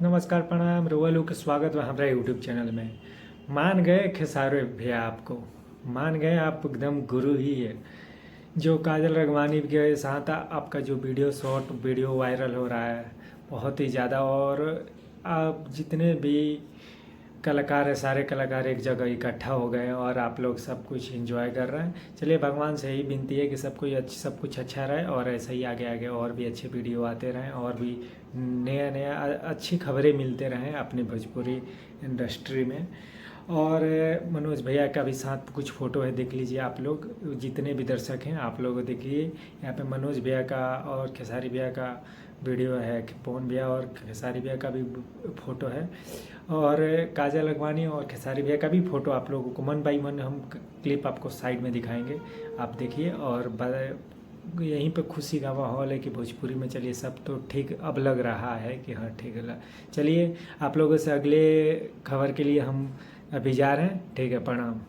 नमस्कार प्रणाम रउआ लोग के स्वागत बा हमारा यूट्यूब चैनल में। मान गए खेसारी भैया आपको, मान गए आप एकदम गुरु ही है। जो काजल राघवानी के साथ आपका जो वीडियो शॉर्ट वीडियो वायरल हो रहा है बहुत ही ज़्यादा, और आप जितने भी कलाकार है सारे कलाकार एक जगह इकट्ठा हो गए और आप लोग सब कुछ एंजॉय कर रहे हैं। चलिए भगवान से ही विनती है कि सब कुछ अच्छा रहे और ऐसे ही आगे आगे और भी अच्छे वीडियो आते रहें और भी नया नया अच्छी खबरें मिलते रहें अपनी भोजपुरी इंडस्ट्री में। और मनोज भैया का भी साथ कुछ फ़ोटो है, देख लीजिए आप लोग जितने भी दर्शक हैं आप लोग देखिए। यहाँ पे मनोज भैया का और खेसारी भैया का वीडियो है, पवन भैया और खेसारी भैया का भी फ़ोटो है, और काजल अगवानी और खेसारी भैया का भी फ़ोटो आप लोगों को मन बाई मन हम क्लिप आपको साइड में दिखाएंगे, आप देखिए। और यहीं पे खुशी का माहौल है कि भोजपुरी में चलिए सब तो ठीक अब लग रहा है कि हाँ ठीक है। चलिए आप लोगों से अगले खबर के लिए हम अभी जा रहे हैं। ठीक है, प्रणाम।